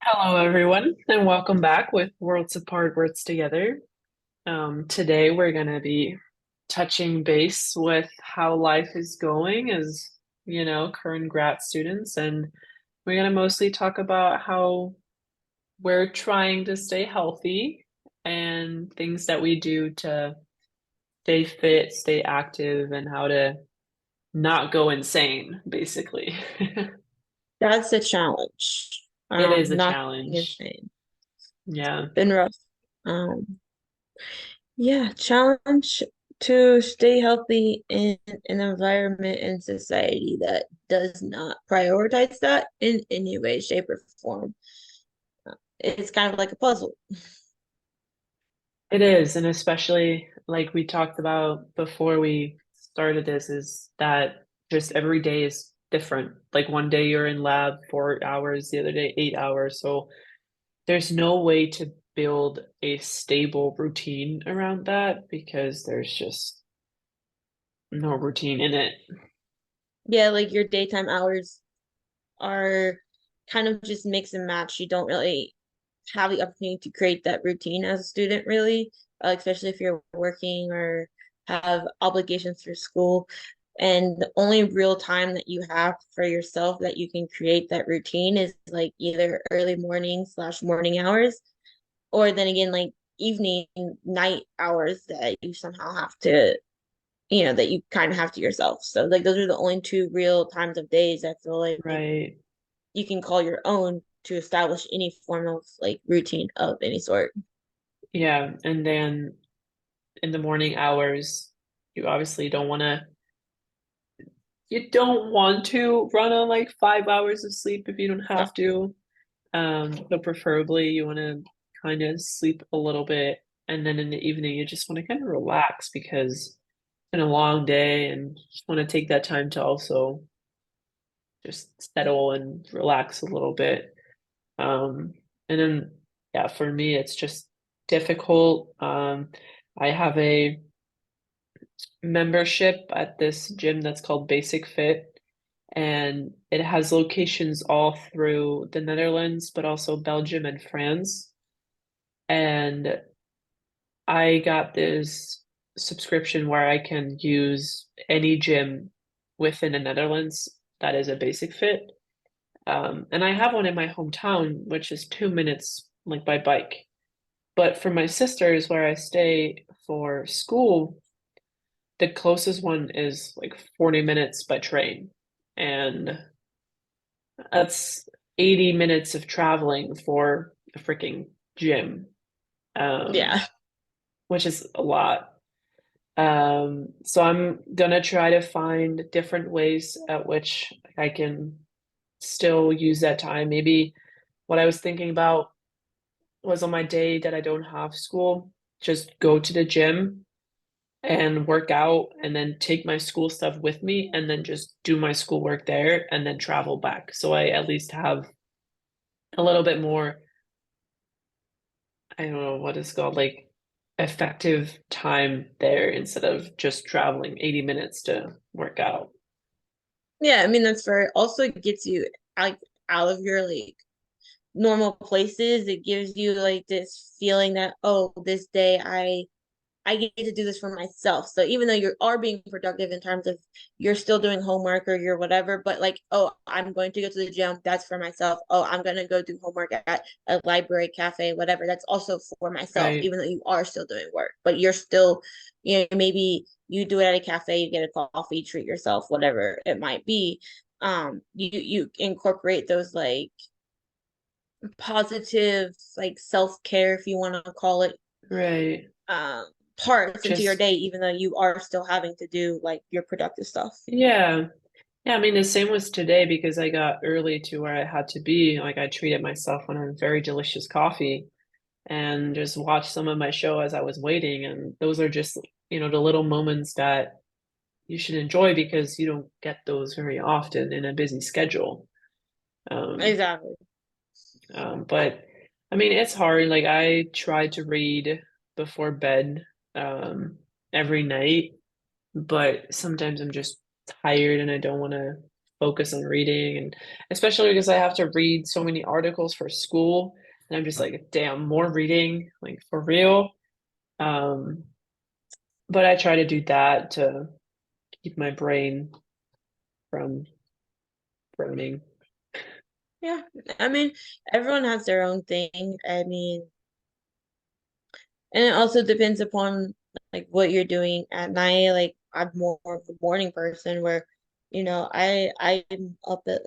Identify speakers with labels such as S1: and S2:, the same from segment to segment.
S1: Hello, everyone, and welcome back with Worlds Apart, Words Together. Today, we're going to be touching base with how life is going as, current grad students, and we're going to mostly talk about how we're trying to stay healthy and things that we do to stay fit, stay active, and how to not go insane, basically.
S2: That's a challenge.
S1: It is a
S2: Not being
S1: challenge.
S2: insane.
S1: Yeah,
S2: Been rough. Yeah, challenge to stay healthy in an environment and society that does not prioritize that in any way, shape, or form. It's kind of like a puzzle.
S1: it is. And especially like we talked about before we started this, is that just every day is different. Like one day you're in lab 4 hours, the other day 8 hours. So there's no way to build a stable routine around that because there's just no routine in it.
S2: Yeah, like your daytime hours are kind of just mix and match. You don't really have the opportunity to create that routine as a student, really, especially if you're working or have obligations for school. And the only real time that you have for yourself that you can create that routine is like either early morning slash morning hours, or then again, like evening, night hours that you somehow have to, that you kind of have to yourself. So, like, those are the only two real times of days I feel like
S1: Right.
S2: you can call your own to establish any form of like routine of any sort.
S1: Yeah. And then in the morning hours, you obviously don't want to run on like 5 hours of sleep if you don't
S2: Yeah.
S1: have to. But preferably you want to kind of sleep a little bit, and then in the evening you just want to kind of relax because it's been a long day and just want to take that time to also just settle and relax a little bit. And then yeah, for me it's just difficult. I have a membership at this gym that's called Basic Fit, and it has locations all through the Netherlands, but also Belgium and France. And I got this subscription where I can use any gym within the Netherlands that is a basic fit. And I have one in my hometown, which is 2 minutes like by bike. But for my sisters, where I stay for school, the closest one is like 40 minutes by train. And that's 80 minutes of traveling for a freaking gym, um,
S2: Yeah.
S1: which is a lot. So I'm gonna try to find different ways at which I can still use that time. Maybe what I was thinking about was on my day that I don't have school, just go to the gym and work out and then take my school stuff with me and then just do my schoolwork there and then travel back. So I at least have a little bit more, I don't know what it's called, like effective time there instead of just traveling 80 minutes to work out.
S2: Yeah, I mean that's fair. Also gets you like out of your like normal places. It gives you like this feeling that, oh, this day I get to do this for myself. So even though you are being productive in terms of you're still doing homework or you're whatever, but like, oh, I'm going to go to the gym, that's for myself. Oh, I'm going to go do homework at a library, cafe, whatever. That's also for myself,
S1: Right.
S2: even though you are still doing work, but you're still, maybe you do it at a cafe, you get a coffee, treat yourself, whatever it might be. You incorporate those like positive, like self-care, if you want to call it,
S1: Right.
S2: um parts into your
S1: Just,
S2: day, even though you are still having to do like your productive stuff.
S1: yeah. Yeah, I mean, the same was today because I got early to where I had to be. Like, I treated myself on a very delicious coffee and just watched some of my show as I was waiting. And those are just, the little moments that you should enjoy because you don't get those very often in a busy schedule. Um,
S2: Exactly.
S1: but I mean, it's hard. Like, I try to read before bed, um, every night, but sometimes I'm just tired and I don't want to focus on reading, and especially because I have to read so many articles for school, and I'm just like, damn, more reading, like for real. Um, but I try to do that to keep my brain from burning.
S2: Yeah, I mean, everyone has their own thing. I mean, and it also depends upon like what you're doing at night. Like I'm more of a morning person where, I'm up at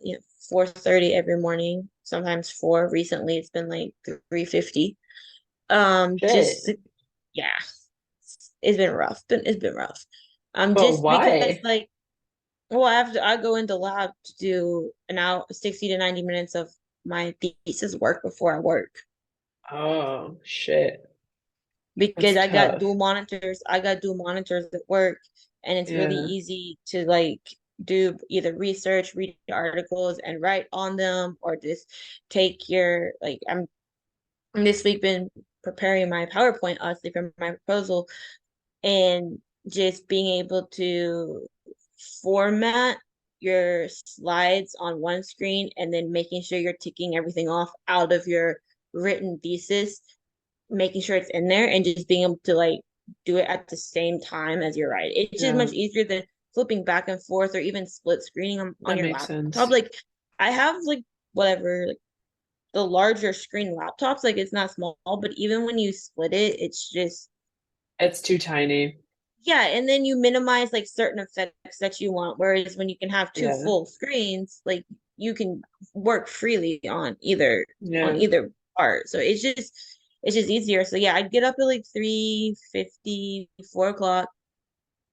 S2: 4:30 every morning, sometimes 4. Recently it's been like 3:50. Just
S1: Shit.
S2: yeah, it's been rough. It's been rough.
S1: But
S2: Just because
S1: why?
S2: like I go into lab to do an hour 60 to 90 minutes of my thesis work before I work.
S1: Oh, shit.
S2: Because
S1: That's
S2: I got
S1: tough.
S2: dual monitors. I got dual monitors at work, and it's really
S1: Yeah.
S2: easy to like do either research, read articles, and write on them, or just take your like I'm this week been preparing my PowerPoint honestly for my proposal, and just being able to format your slides on one screen and then making sure you're ticking everything off out of your written thesis, making sure it's in there and just being able to like do it at the same time as you're writing. It's just
S1: Yeah.
S2: much easier than flipping back and forth or even split screening on
S1: That
S2: your
S1: makes
S2: laptop.
S1: sense.
S2: Like I have like whatever, like the larger screen laptops, like it's not small, but even when you split it, it's just
S1: It's too tiny.
S2: yeah, and then you minimize like certain effects that you want. Whereas when you can have two
S1: Yeah.
S2: full screens, like you can work freely on
S1: Yeah.
S2: either part. So it's just easier. So yeah, I'd get up at like 3:50, 4 o'clock.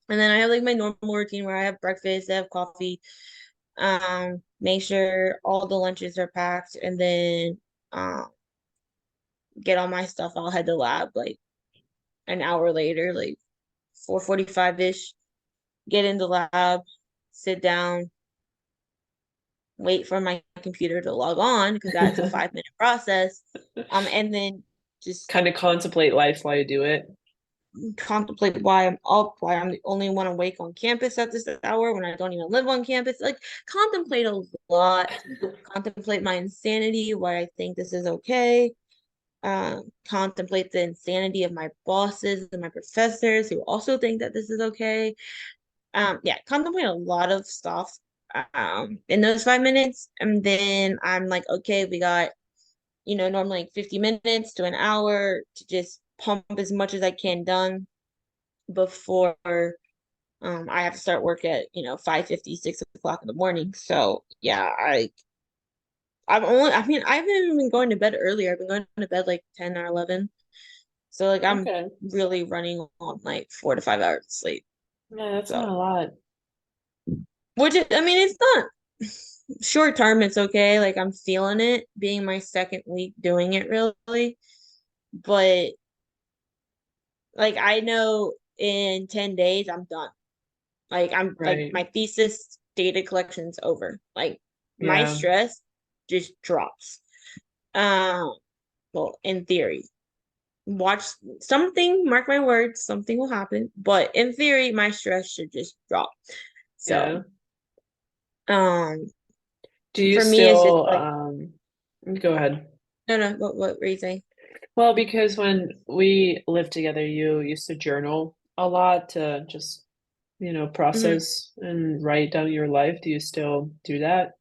S2: And then I have like my normal routine where I have breakfast, I have coffee, make sure all the lunches are packed, and then um get all my stuff. I'll head to lab like an hour later, like 4:45-ish, get in the lab, sit down, wait for my computer to log on because that's a 5-minute process. And then just
S1: Kind of contemplate life while you do it.
S2: contemplate why I'm up, why I'm the only one awake on campus at this hour when I don't even live on campus. Like contemplate a lot, contemplate my insanity, why I think this is okay. Contemplate the insanity of my bosses and my professors who also think that this is okay. Yeah, contemplate a lot of stuff in those 5 minutes. And then I'm like, okay, we got, normally like 50 minutes to an hour to just pump as much as I can done before I have to start work at, 5:50, 6 o'clock in the morning. So yeah, I mean, I haven't even been going to bed earlier. I've been going to bed like 10 or 11. So like I'm
S1: Okay.
S2: really running on like 4 to 5 hours of sleep.
S1: Yeah, that's not
S2: So
S1: a lot.
S2: I mean, it's not short term, it's okay. Like I'm feeling it being my second week doing it really. But like I know in 10 days I'm done. Like I'm like
S1: Right.
S2: my thesis data collection's over. Like my
S1: Yeah.
S2: stress just drops. Um, well, in theory. Watch something, mark my words, something will happen. But in theory, my stress should just drop.
S1: Yeah.
S2: So um
S1: Do you
S2: for me it's just
S1: still
S2: like
S1: go ahead.
S2: no no, what were you saying?
S1: Well, because when we lived together, you used to journal a lot to just,
S2: Mhm.
S1: process and write down your life. Do you still do that?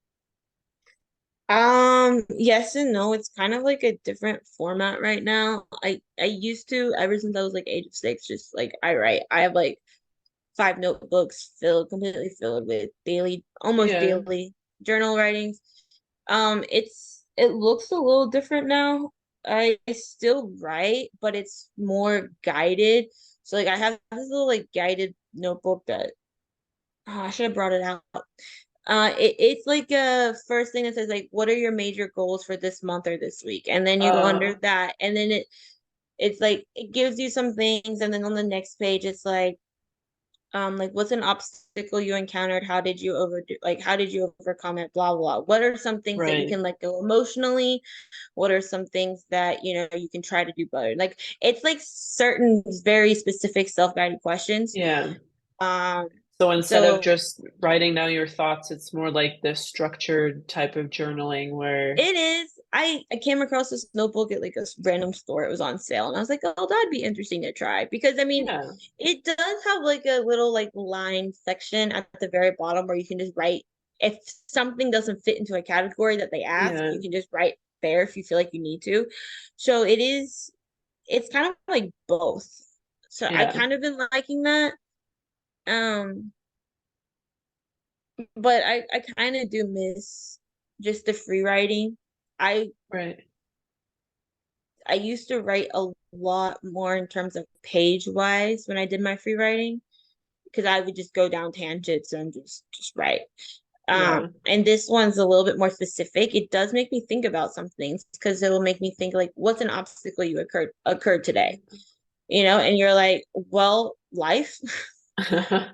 S2: Yes and no. It's kind of like a different format right now. I used to ever since I was like age of 6, just like I write. I have like 5 notebooks completely filled with almost
S1: Yeah.
S2: daily journal writings. It looks a little different now. I still write, but it's more guided. So like I have this little like guided notebook that I should have brought it out. It's like a first thing that says like, what are your major goals for this month or this week? And then you go under
S1: Uh,
S2: that, and then it's like it gives you some things, and then on the next page it's like what's an obstacle you encountered? How did you overcome it? Blah blah. What are some things that you
S1: right.
S2: can let go emotionally? What are some things that you can try to do better? Like it's like certain very specific self-guided questions.
S1: Yeah.
S2: Um
S1: So instead of
S2: So
S1: just writing down your thoughts, it's more like this structured type of journaling where,
S2: it is. I came across this notebook at like a random store. It was on sale, and I was like, "Oh, that'd be interesting to try." Because I mean,
S1: yeah,
S2: it does have like a little like line section at the very bottom where you can just write if something doesn't fit into a category that they ask,
S1: yeah,
S2: you can just write there if you feel like you need to. So it is. It's kind of like both. So I
S1: yeah,
S2: kind of been liking that. Um, but I kind of do miss just the free writing. I
S1: right.
S2: I used to write a lot more in terms of page wise when I did my free writing because I would just go down tangents and just write.
S1: Yeah,
S2: And this one's a little bit more specific. It does make me think about some things because it will make me think like, what's an obstacle you occurred today? And you're like, well, life.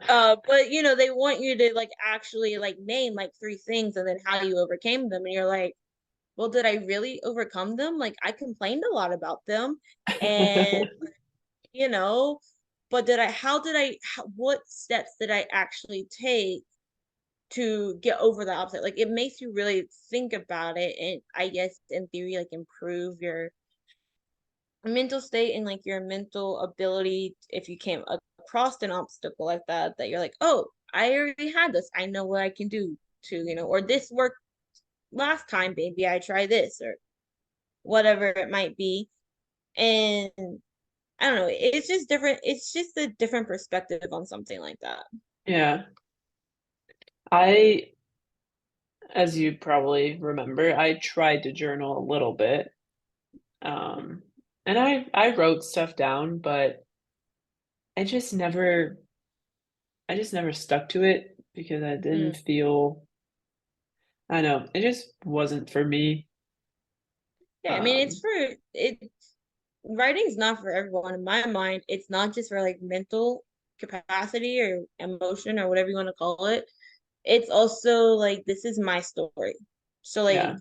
S2: But they want you to like actually like name like three things and then how you overcame them, and you're like, well, did I really overcome them? Like I complained a lot about them, and you know, but what steps did I actually take to get over the obstacle? Like it makes you really think about it, and I guess in theory, like improve your mental state and like your mental ability if you came across an obstacle like that you're like, oh, I already had this, I know what I can do to, or this worked last time, maybe I try this or whatever it might be. And I don't know, it's just different, it's just a different perspective on something like that.
S1: yeah. I, as you probably remember, I tried to journal a little bit. Um, and I wrote stuff down, but I just never I just never stuck to it because I didn't
S2: Mm.
S1: feel, I don't know, it just wasn't for me.
S2: Yeah, I mean,
S1: Um,
S2: writing's not for everyone. In my mind, it's not just for like mental capacity or emotion or whatever you want to call it. It's also like this is my story. So
S1: yeah,
S2: like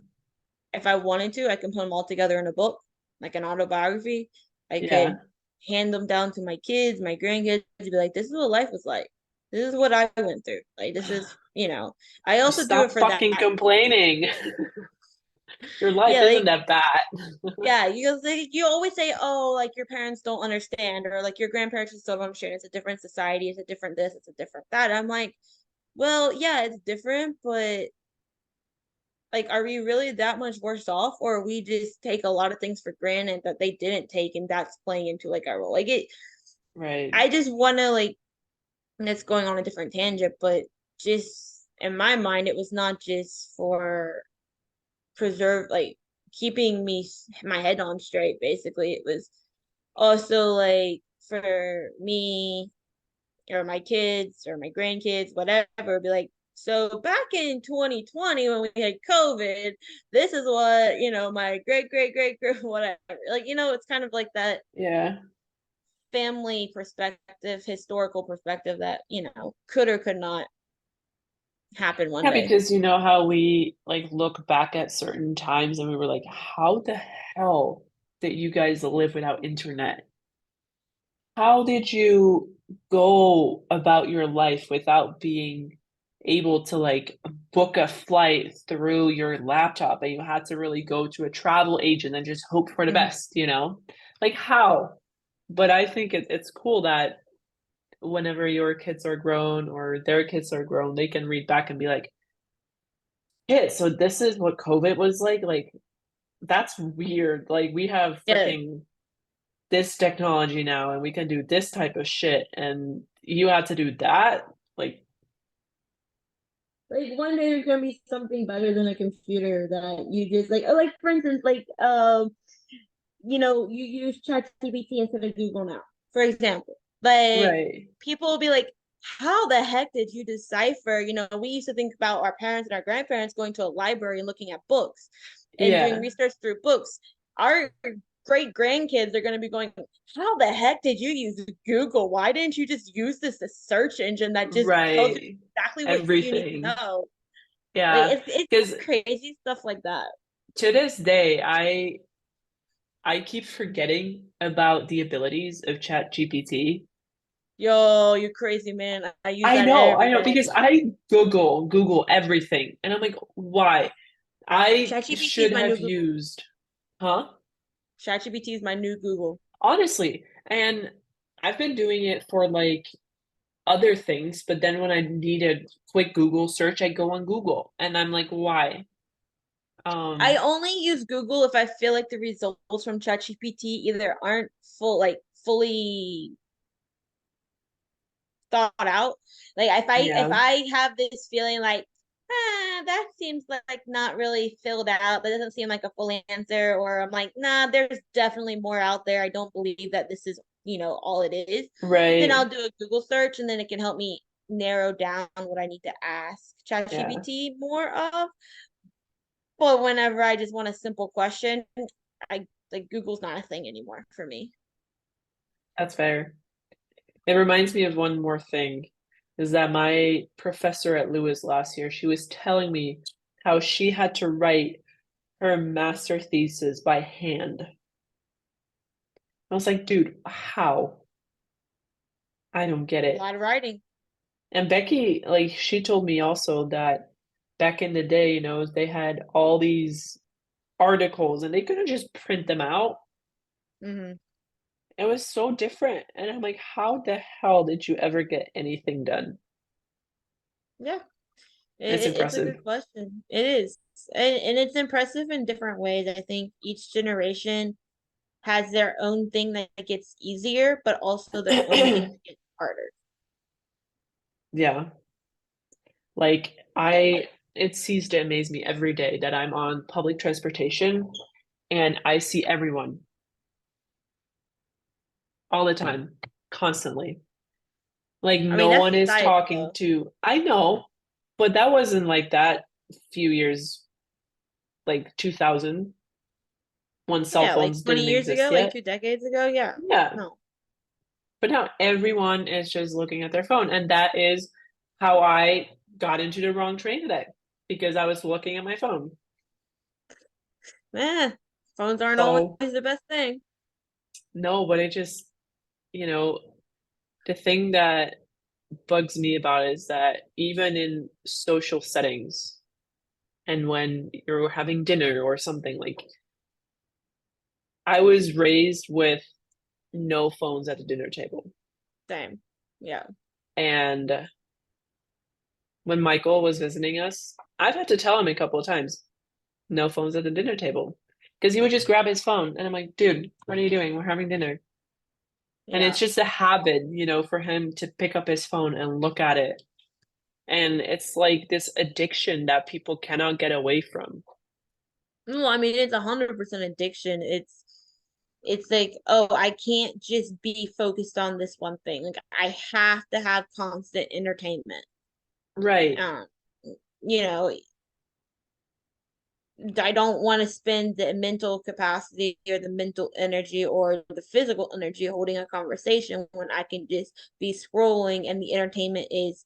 S2: if I wanted to, I can put them all together in a book, like an autobiography. I
S1: yeah.
S2: could hand them down to my kids, my grandkids, to be like, this is what life was like. This is what I went through. Like this is, I
S1: Just
S2: also do it
S1: stop
S2: for that.
S1: fucking complaining. Your life
S2: Yeah,
S1: isn't
S2: like
S1: that bad.
S2: yeah, you always say, oh, like your parents don't understand, or like your grandparents just don't understand. It's a different society, it's a different this, it's a different that. I'm like, well, yeah, it's different, but like, are we really that much worse off, or we just take a lot of things for granted that they didn't take, and that's playing into like our role? Like it,
S1: Right.
S2: I just want to like, and it's going on a different tangent, but just in my mind, it was not just for preserve like keeping me my head on straight. Basically, it was also like for me or my kids or my grandkids, whatever, be like, so back in 2020 when we had COVID, this is what, my great whatever. Like, it's kind of like that
S1: Yeah.
S2: family perspective, historical perspective that, could or could not happen one
S1: Yeah,
S2: day.
S1: because you know how we like look back at certain times and we were like, how the hell did you guys live without internet? How did you go about your life without being able to like book a flight through your laptop and you had to really go to a travel agent and just hope for the
S2: Mhm.
S1: best, you know? Like how? But I think it's cool that whenever your kids are grown or their kids are grown, they can read back and be like, "Yeah, so this is what COVID was like." Like that's weird. Like we have
S2: Yeah.
S1: freaking this technology now and we can do this type of shit and you had to do that? Like,
S2: Like one day there's gonna be something better than a computer that you just like for instance, like you use ChatGPT instead of Google now, for example. Like
S1: right.
S2: people will be like, how the heck did you decipher? We used to think about our parents and our grandparents going to a library and looking at books and doing
S1: Yeah.
S2: research through books. Our great grandkids are going to be going, how the heck did you use Google? Why didn't you just use this a search engine that just tells you
S1: Right.
S2: exactly what you need to
S1: Everything.
S2: know? Like
S1: Yeah.
S2: it's
S1: Because
S2: crazy stuff like that.
S1: to this day, I keep forgetting about the abilities of Chat GPT.
S2: Yo, you crazy man. I use that
S1: I
S2: every
S1: know,
S2: day.
S1: because I Google everything, and I'm like, why? I
S2: ChatGPT is
S1: should
S2: my
S1: have
S2: new Google.
S1: used, huh?
S2: ChatGPT is my new Google.
S1: Honestly, and I've been doing it for like other things, but then when I need a quick Google search, I go on Google, and I'm like, why?
S2: I
S1: Um,
S2: only use Google if I feel like the results from ChatGPT either aren't fully thought out. Like if
S1: yeah,
S2: I have this feeling like, that seems like not really filled out, that doesn't seem like a full answer, or I'm like, nah, there's definitely more out there. I don't believe that this is, all it is. Then
S1: right,
S2: I'll do a Google search and then it can help me narrow down what I need to ask
S1: yeah,
S2: ChatGPT more of. But whenever I just want a simple question, I like Google's not a thing anymore for me.
S1: that's fair. It reminds me of one more thing, is that my professor at Lewis last year, she was telling me how she had to write her master thesis by hand. I was like, dude, how? I don't get
S2: A
S1: it.
S2: lot of writing.
S1: And Becky, like, she told me also that back in the day, they had all these articles and they couldn't just print them out.
S2: Hmm.
S1: It was so different. And I'm like, how the hell did you ever get anything done?
S2: Yeah.
S1: It's
S2: It's a
S1: impressive.
S2: good question. It is. And it's impressive in different ways. I think each generation has their own thing that gets easier, but also their own thing that gets harder.
S1: Yeah. Like it ceases to amaze me every day that I'm on public transportation and I see everyone all the time, constantly. Like
S2: I mean,
S1: no
S2: that's
S1: one is
S2: society
S1: talking
S2: though.
S1: to, I know, but that wasn't like that few years, like 2000, when cell
S2: Yeah, like
S1: phones
S2: 20
S1: didn't
S2: years
S1: exist
S2: ago, like
S1: yet.
S2: 2 decades ago. Yeah.
S1: Yeah.
S2: No.
S1: But now everyone is just looking at their phone. And that is how I got into the wrong train today because I was looking at my phone.
S2: Eh, phones aren't always
S1: So,
S2: the best thing.
S1: no, but it just, you know, the thing that bugs me about it is that even in social settings and when you're having dinner or something, like I was raised with no phones at the dinner table.
S2: Same. Yeah.
S1: And when Michael was visiting us, I've had to tell him a couple of times, no phones at the dinner table. Because he would just grab his phone and I'm like, dude, what are you doing? We're having dinner. And it's
S2: Yeah.
S1: just a habit, for him to pick up his phone and look at it. And it's like this addiction that people cannot get away from.
S2: No, I mean it's 100% addiction. It's like, oh, I can't just be focused on this one thing. Like I have to have constant entertainment.
S1: Right.
S2: Um, you know, I don't want to spend the mental capacity or the mental energy or the physical energy holding a conversation when I can just be scrolling and the entertainment is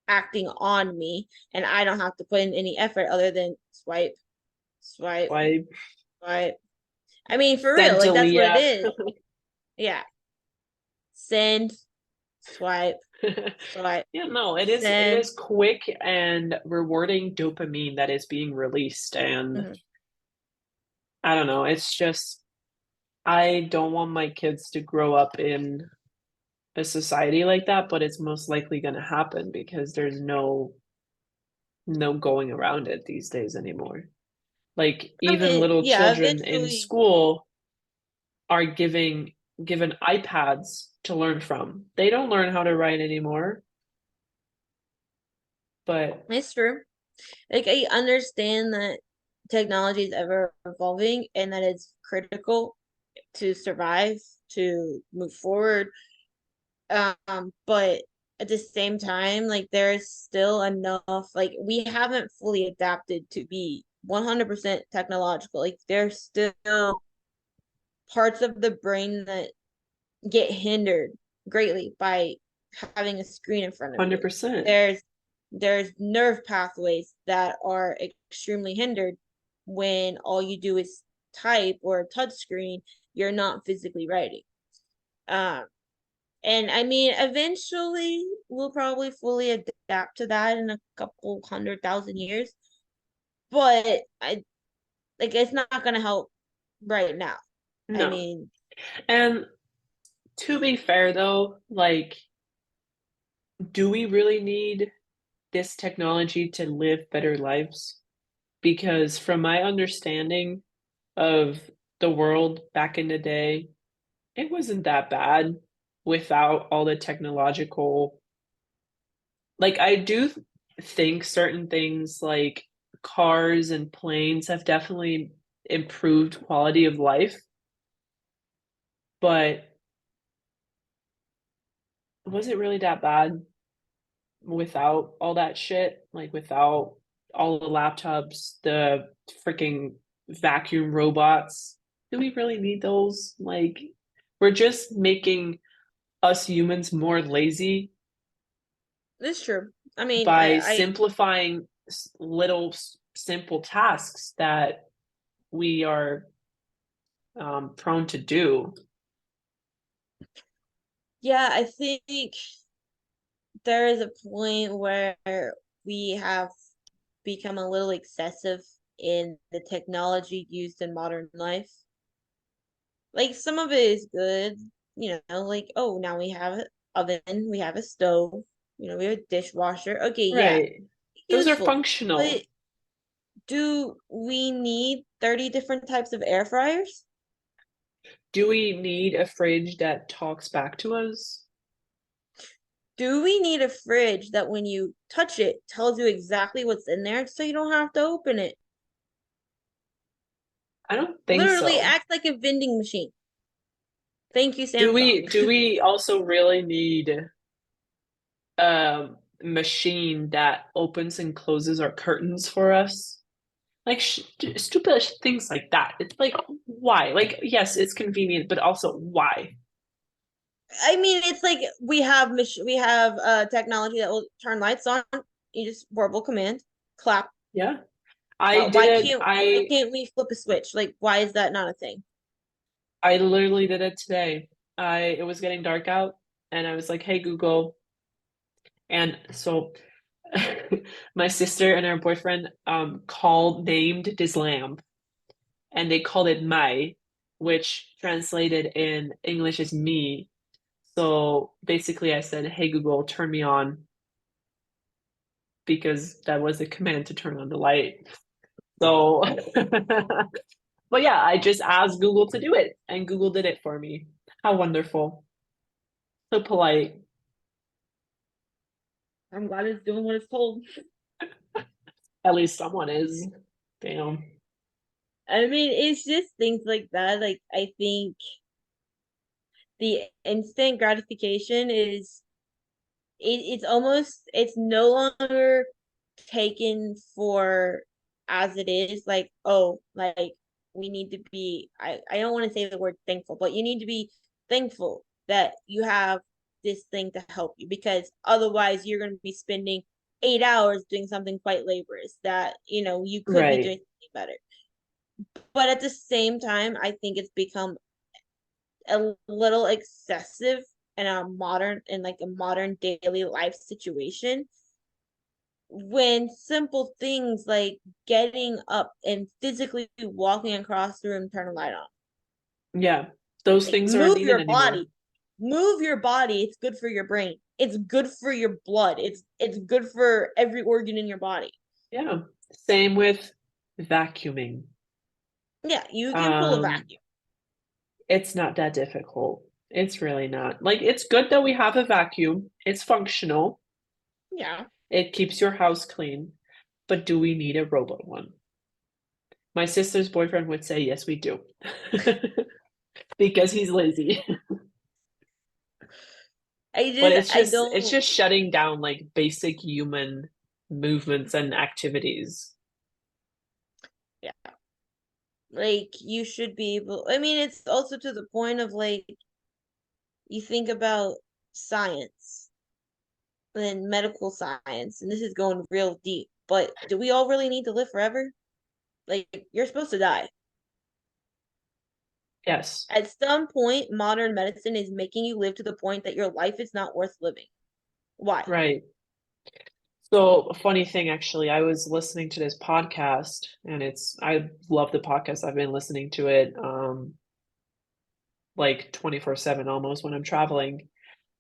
S2: acting on me and I don't have to put in any effort other than swipe, swipe,
S1: Why
S2: swipe. I mean, for real,
S1: sent
S2: like
S1: to
S2: that's what it
S1: Leah.
S2: is. Yeah. Send, swipe, swipe,
S1: Yeah, no, it
S2: send.
S1: is quick and rewarding dopamine that is being released. And
S2: Mhm.
S1: I don't know, it's just I don't want my kids to grow up in a society like that, but it's most likely going to happen because there's no going around it these days anymore. Like
S2: I
S1: even
S2: mean,
S1: little
S2: yeah,
S1: children in
S2: eventually.
S1: school are given iPads to learn from. They don't learn how to write anymore, but
S2: It's true. Like I understand that technology is ever evolving and that it's critical to survive, to move forward. But at the same time, like there's still enough, like we haven't fully adapted to be 100% technological. Like there's still parts of the brain that get hindered greatly by having a screen in front of you.
S1: 100%.
S2: There's there's nerve pathways that are extremely hindered when all you do is type or touch screen, you're not physically writing. Um, And I mean, eventually we'll probably fully adapt to that in a couple 100,000 years. But I like it's not gonna help right now. I
S1: No.
S2: mean,
S1: And to be fair though, like, do we really need this technology to live better lives? Because from my understanding of the world back in the day, it wasn't that bad without all the technological. Like, I do think certain things like cars and planes have definitely improved quality of life, but was it really that bad without all that shit? Like, without all the laptops, the freaking vacuum robots? Do we really need those? Like, we're just making us humans more lazy
S2: it's true. I mean,
S1: by simplifying little simple tasks that we are prone to do.
S2: yeah, I think there is a point where we have become a little excessive in the technology used in modern life. Like some of it is good, like, oh, now we have an oven, we have a stove, we have a dishwasher. Okay, yeah,
S1: Right. Those are
S2: useful.
S1: functional.
S2: But do we need 30 different types of air fryers?
S1: Do we need a fridge that talks back to us?
S2: Do we need a fridge that when you touch it tells you exactly what's in there so you don't have to open it?
S1: I don't think
S2: Literally
S1: so.
S2: acts like a vending machine. Thank you,
S1: Do
S2: Samsung.
S1: we also really need a machine that opens and closes our curtains for us? Like stupid things like that. It's like, why? Like, yes, it's convenient, but also why?
S2: I mean, it's like we have technology that will turn lights on. You just verbal command, clap.
S1: Yeah. I
S2: Why
S1: did
S2: why
S1: it.
S2: can't why can't we flip a switch? Like, why is that not a thing?
S1: I literally did it today. It was getting dark out and I was like, "Hey Google." And so my sister and her boyfriend called named this lamp and they called it Mai, which translated in English is me. So basically I said, "Hey Google, turn me on," because that was a command to turn on the light. So but yeah, I just asked Google to do it and Google did it for me. How wonderful. So polite.
S2: I'm glad it's doing what it's told.
S1: At least someone is. Damn.
S2: I mean, it's just things like that. Like, I think the instant gratification is it's no longer taken for as it is, like, oh, like we need to be, I don't want to say the word thankful, but you need to be thankful that you have this thing to help you, because otherwise you're going to be spending 8 hours doing something quite laborious that you could be doing
S1: Right.
S2: something better. But at the same time, I think it's become a little excessive in like a modern daily life situation, when simple things like getting up and physically walking across the room turn a light on.
S1: Yeah. Those
S2: Like,
S1: things aren't
S2: move
S1: needed
S2: your
S1: anymore.
S2: body. Move your body. It's good for your brain. It's good for your blood. It's good for every organ in your body.
S1: Yeah. Same with vacuuming.
S2: Yeah, you can pull a
S1: Um,
S2: vacuum.
S1: it's not that difficult. It's really not. Like, it's good that we have a vacuum. It's functional.
S2: Yeah.
S1: It keeps your house clean. But do we need a robot one? My sister's boyfriend would say, yes, we do. Because he's lazy. But
S2: I
S1: it's
S2: don't
S1: just shutting down like basic human movements and activities.
S2: yeah. Like, you should be able, I mean, it's also to the point of, like, you think about science and medical science, and this is going real deep, but do we all really need to live forever? Like, you're supposed to die.
S1: Yes.
S2: At some point, modern medicine is making you live to the point that your life is not worth living. Why?
S1: Right. So, a funny thing, actually, I was listening to this podcast, and I love the podcast. I've been listening to it like 24/7 almost when I'm traveling.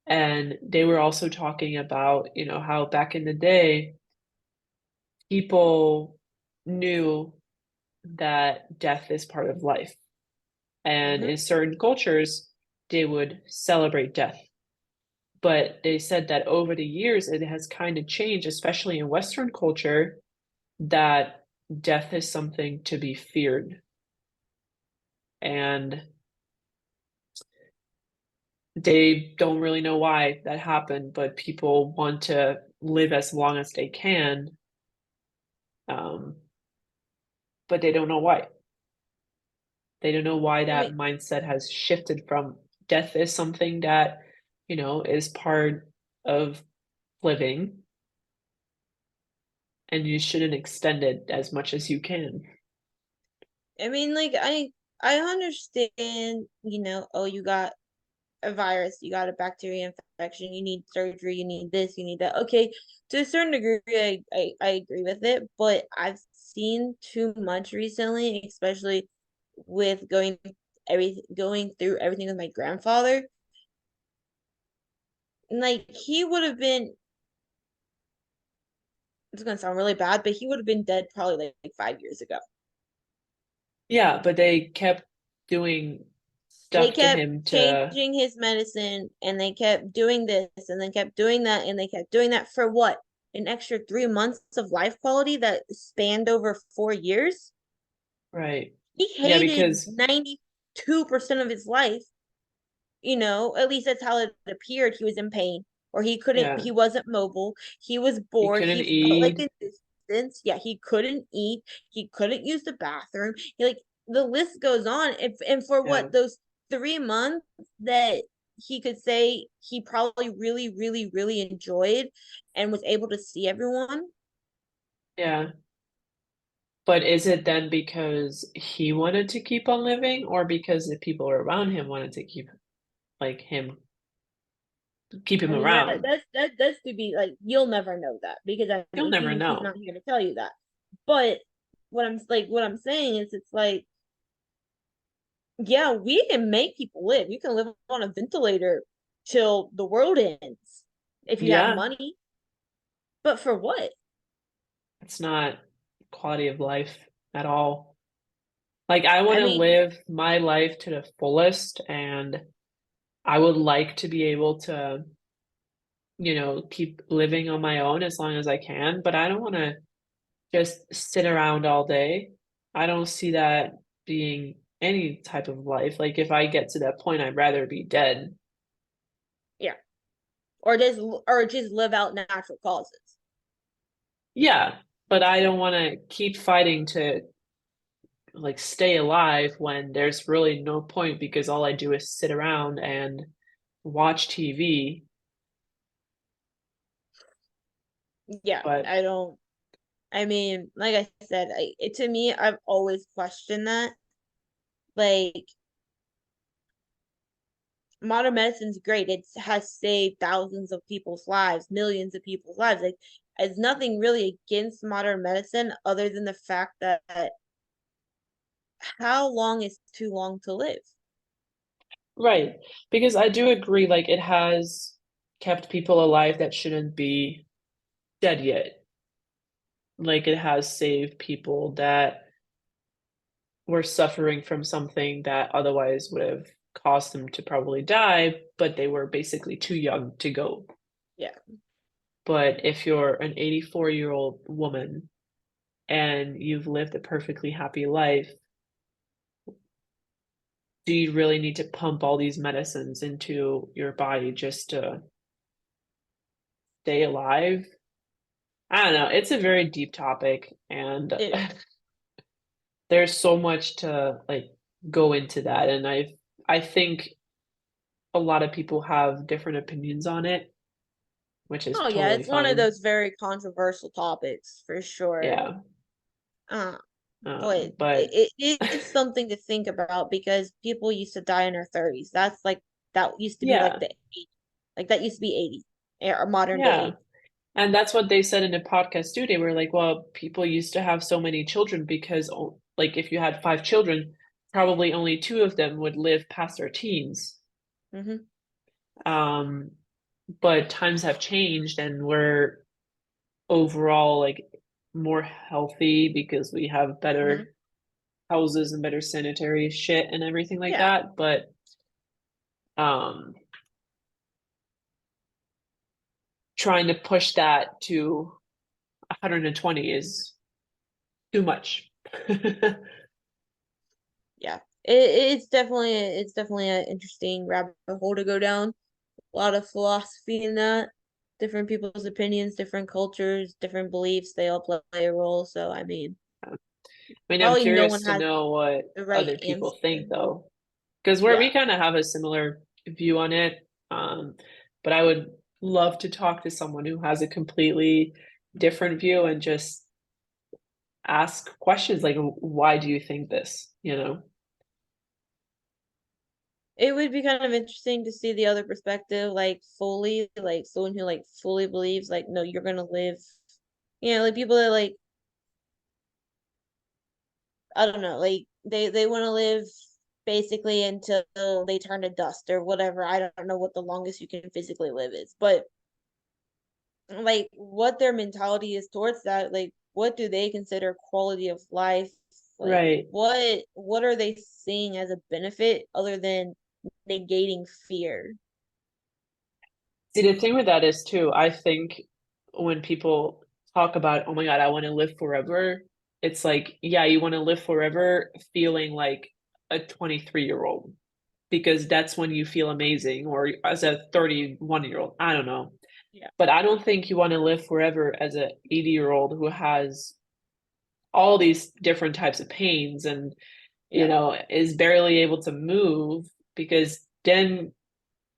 S1: And they were also talking about, how back in the day, people knew that death is part of life. And
S2: Mm-hmm.
S1: in certain cultures, they would celebrate death. But they said that over the years, it has kind of changed, especially in Western culture, that death is something to be feared. And they don't really know why that happened, but people want to live as long as they can, um, but they don't know why. They don't know why
S2: I mean,
S1: that mindset has shifted from death is something that, is part of living, and you shouldn't extend it as much as you can.
S2: like I understand, oh, you got a virus, you got a bacteria infection, you need surgery, you need this, you need that. Okay, to a certain degree, I agree with it, but I've seen too much recently, especially with going through everything with my grandfather. Like he would have been, it's gonna sound really bad, but he would have been dead probably like 5 years ago.
S1: Yeah, but they kept doing
S2: They
S1: stuff to
S2: kept
S1: him to,
S2: changing his medicine and they kept doing this and then kept doing that and they kept doing that for what? An extra 3 months of life quality that spanned over 4 years?
S1: right.
S2: He
S1: Yeah,
S2: hated
S1: because
S2: 92% of his life, at least that's how it appeared. He was in pain or
S1: yeah,
S2: he wasn't mobile. He was
S1: he
S2: bored.
S1: couldn't
S2: He felt like
S1: eat.
S2: a distance. Yeah, he couldn't eat. He couldn't use the bathroom. Like the list goes on. And for
S1: Yeah,
S2: what those 3 months that he could say he probably really, really, really enjoyed and was able to see everyone.
S1: yeah. But is it then because he wanted to keep on living, or because the people around him wanted to keep
S2: I
S1: him
S2: mean
S1: around?
S2: that's to be like you'll never know that because I
S1: You'll
S2: mean
S1: never
S2: he's
S1: know.
S2: not here to tell you that. But what I'm saying is it's like yeah, we can make people live. You can live on a ventilator till the world ends if you have
S1: Yeah,
S2: money. But for what?
S1: it's not quality of life at all. Like, I
S2: I
S1: want to
S2: mean,
S1: live my life to the fullest, and I would like to be able to, keep living on my own as long as I can, but I don't want to just sit around all day. I don't see that being any type of life. Like, if I get to that point, I'd rather be dead.
S2: yeah. Or just live out natural causes.
S1: Yeah, but I don't want to keep fighting to like stay alive when there's really no point because all I do is sit around and watch TV.
S2: Yeah,
S1: But
S2: I don't I mean, like I said, to me I've always questioned that. Like modern medicine's great. It has saved thousands of people's lives, millions of people's lives. Like, it's nothing really against modern medicine other than the fact that how long is too long to live?
S1: right, because I do agree, like it has kept people alive that shouldn't be dead yet. Like it has saved people that were suffering from something that otherwise would have caused them to probably die, but they were basically too young to go.
S2: Yeah.
S1: But if you're an 84-year-old woman and you've lived a perfectly happy life, do you really need to pump all these medicines into your body just to stay alive? I don't know. It's a very deep topic, and
S2: It is.
S1: there's so much to like go into that. And I think a lot of people have different opinions on it, which is
S2: Oh yeah,
S1: totally
S2: it's one of
S1: fine.
S2: those very controversial topics for sure.
S1: Yeah.
S2: Uh, But
S1: But
S2: it is something to think about because people used to die in their 30s. That's like that used to be like
S1: yeah,
S2: the 80, like that used to be 80 or modern day
S1: yeah.
S2: 80.
S1: And that's what they said in a podcast too. They were like, well, people used to have so many children because, like, if you had five children, probably only two of them would live past their teens.
S2: Hmm.
S1: Um, but times have changed and we're overall like more healthy because we have
S2: Hmm.
S1: better houses and better sanitary shit and everything like
S2: Yeah.
S1: that. But um, trying to push that to 120 is too much.
S2: Yeah. It's definitely an interesting rabbit hole to go down. A lot of philosophy in that. Different people's opinions, different cultures, different beliefs, they all play a role. So I mean,
S1: I mean, I'm
S2: probably no
S1: curious
S2: one
S1: to
S2: has
S1: know what
S2: the right
S1: other people
S2: answer.
S1: think though, because where we
S2: Yeah.
S1: kind of have a similar view on it. But I would love to talk to someone who has a completely different view and just ask questions like, why do you think this? You know?
S2: It would be kind of interesting to see the other perspective, like fully, like someone who like fully believes, like, no, you're gonna live, like people that like, I don't know, like they want to live basically until they turn to dust or whatever. I don't know what the longest you can physically live is, but like what their mentality is towards that, like what do they consider quality of life? Like
S1: Right.
S2: what are they seeing as a benefit other than negating fear?
S1: See, the thing with that is too, I think when people talk about, oh my God, I want to live forever, it's like, yeah, you want to live forever feeling like a 23-year-old because that's when you feel amazing, or as a 31-year-old. I don't know.
S2: Yeah.
S1: But I don't think you want to live forever as a 80-year-old who has all these different types of pains and,
S2: Yeah.
S1: is barely able to move because then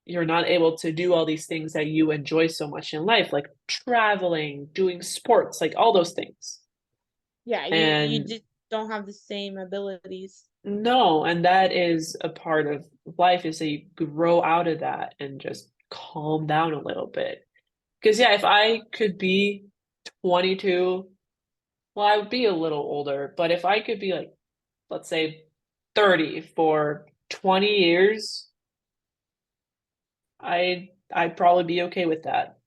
S1: you're not able to do all these things that you enjoy so much in life, like traveling, doing sports, like all those things.
S2: Yeah, you
S1: And
S2: just don't have the same abilities.
S1: no, and that is a part of life is that you grow out of that and just calm down a little bit. Because yeah, if I could be 22, well, I would be a little older, but if I could be like, let's say 30 for 20 years, I'd probably be okay with that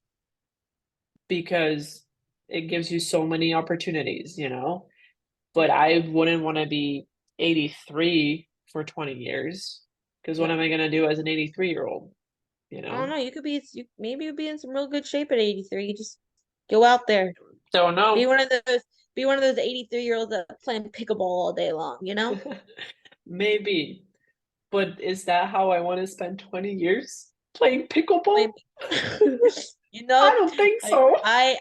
S1: because it gives you so many opportunities, you know? But
S2: Yeah.
S1: I wouldn't want to be 83 for 20 years because what
S2: Yeah.
S1: am I going to do as an 83-year-old, you
S2: I don't
S1: know?
S2: know. You maybe you'd be in some real good shape at 83. Just go out there.
S1: Don't
S2: Be
S1: know.
S2: one of those be one of those 83-year-olds that playing pickleball all day long, you know?
S1: Maybe. But is that how I want to spend 20 years playing pickleball?
S2: Playing
S1: I
S2: you know,
S1: don't think so.
S2: I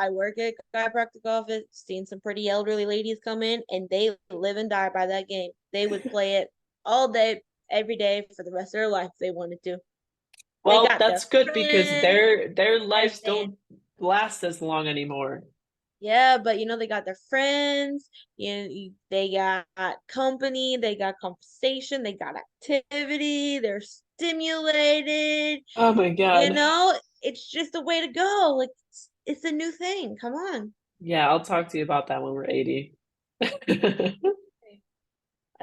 S2: work at chiropractic office, seen some pretty elderly ladies come in and they live and die by that game. They would play it all day, every day for the rest of their life if they wanted to. They
S1: Well,
S2: got their
S1: that's good because
S2: friends,
S1: their
S2: their
S1: lives
S2: van.
S1: don't last as long anymore.
S2: Yeah, but they got their friends, they got company, they got conversation, they got activity, they're stimulated,
S1: Oh my God.
S2: it's just a way to go. Like it's a new thing. Come on.
S1: Yeah, I'll talk to you about that when we're 80.
S2: I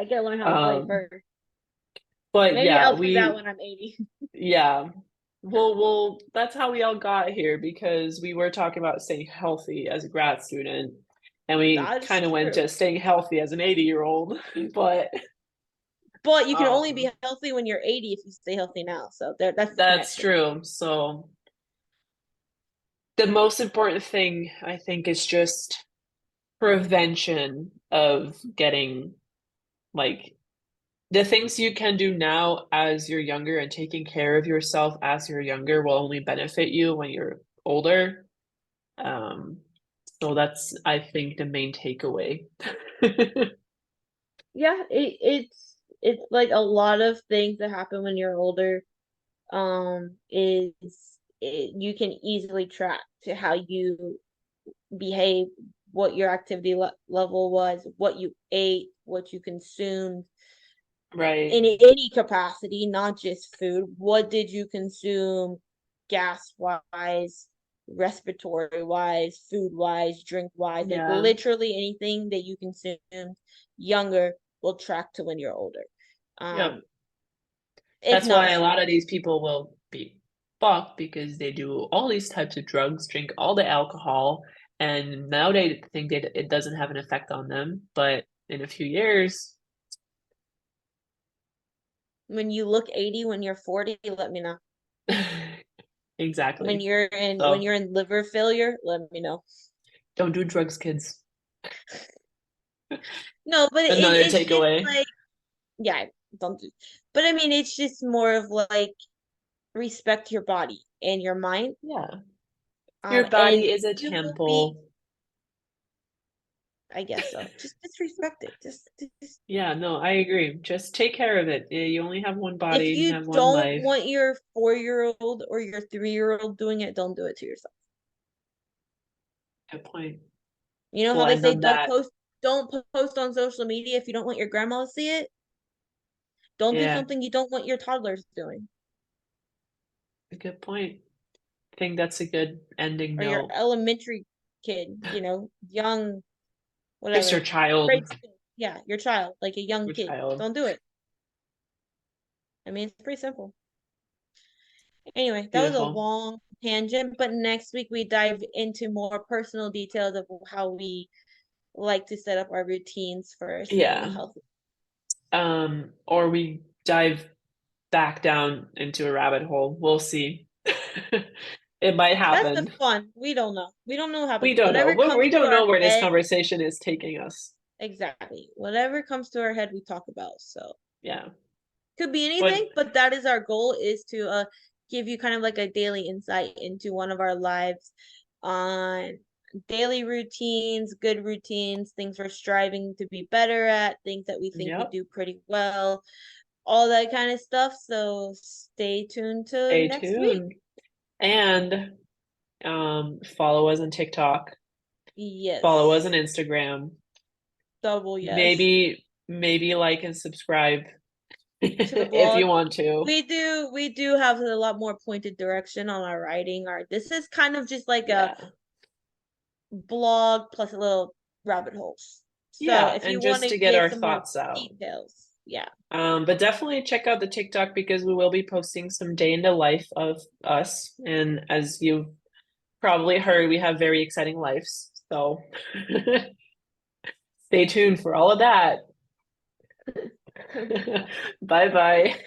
S2: gotta learn how to play
S1: Um,
S2: first.
S1: but
S2: Maybe
S1: yeah,
S2: I'll do that when I'm 80.
S1: yeah. Well, that's how we all got here because we were talking about staying healthy as a grad student, and we
S2: That's
S1: kind of went
S2: true.
S1: to staying healthy as an 80-year-old. But
S2: But you can only
S1: um,
S2: be healthy when you're 80 if you stay healthy now. So that's the
S1: that's
S2: connection.
S1: true. So the most important thing I think is just prevention of getting like the things you can do now as you're younger and taking care of yourself as you're younger will only benefit you when you're older. Um, so that's, I think, the main takeaway.
S2: Yeah, it's like a lot of things that happen when you're older. You can easily track to how you behave what your activity level was, what you ate, what you consumed
S1: Right.
S2: in any capacity, not just food. What did you consume gas wise, respiratory wise, food wise, drink wise? Like
S1: Yeah.
S2: literally anything that you consumed younger will track to when you're older.
S1: Yep.
S2: Um, if
S1: That's why
S2: not
S1: a lot of
S2: sooner.
S1: these people will be fucked because they do all these types of drugs, drink all the alcohol, and now they think that it doesn't have an effect on them. But in a few years,
S2: When you look 80 when you're 40, let me know.
S1: exactly.
S2: When
S1: So
S2: you're in liver failure, let me know.
S1: don't do drugs, kids.
S2: No, but
S1: Another
S2: it's just
S1: takeaway.
S2: like yeah, don't do. But I mean, it's just more of like respect your body and your mind.
S1: Yeah. Your
S2: And
S1: body is a
S2: you will be,
S1: temple.
S2: I guess so. Just respect it. Just
S1: Yeah, no, I agree. Just take care of it. You only have one body
S2: if
S1: and you
S2: you
S1: have one
S2: don't
S1: life.
S2: want your 4-year-old or your 3-year-old doing it, don't do it to yourself.
S1: Good point.
S2: You know how
S1: We'll
S2: they
S1: end
S2: say
S1: on that.
S2: don't post on social media if you don't want your grandma to see it? Don't do
S1: Yeah,
S2: something you don't want your toddlers doing
S1: a good point. I think that's a good ending
S2: or your
S1: note.
S2: elementary kid, young,
S1: Just your
S2: whatever.
S1: child.
S2: Grade school. Yeah, your child, like a young
S1: Your
S2: kid.
S1: child.
S2: Don't do it. I mean, it's pretty simple. Anyway, that was a
S1: Beautiful.
S2: long tangent, but next week we dive into more personal details of how we like to set up our routines for staying
S1: Yeah.
S2: healthy.
S1: Or we dive back down into a rabbit hole. We'll see. It might
S2: That's the
S1: happen.
S2: fun. We don't know. We don't know what
S1: We
S2: happens.
S1: don't know.
S2: Whatever comes
S1: We
S2: to
S1: don't
S2: our
S1: know where this
S2: head,
S1: conversation is taking us.
S2: exactly. Whatever comes to our head, we talk about. So
S1: Yeah.
S2: could be
S1: What?
S2: anything, but that is our goal is to give you kind of like a daily insight into one of our lives on daily routines, good routines, things we're striving to be better at, things that we think we
S1: Yep.
S2: do pretty well, all that kind of stuff. So stay tuned to
S1: Stay
S2: next week.
S1: tuned. And follow us on TikTok. Follow us on
S2: Yes.
S1: Instagram.
S2: Double yes.
S1: Maybe like and subscribe
S2: To the
S1: if
S2: blog.
S1: you want to.
S2: We do have a lot more pointed direction on our writing. Our this is kind of just like a
S1: Yeah.
S2: blog plus a little rabbit holes. So
S1: Yeah,
S2: if you
S1: and
S2: want
S1: just
S2: to
S1: to get
S2: get
S1: our
S2: some more
S1: thoughts out.
S2: details, yeah.
S1: But definitely check out the TikTok because we will be posting some day in the life of us. And as you've probably heard, we have very exciting lives. So stay tuned for all of that. Bye bye.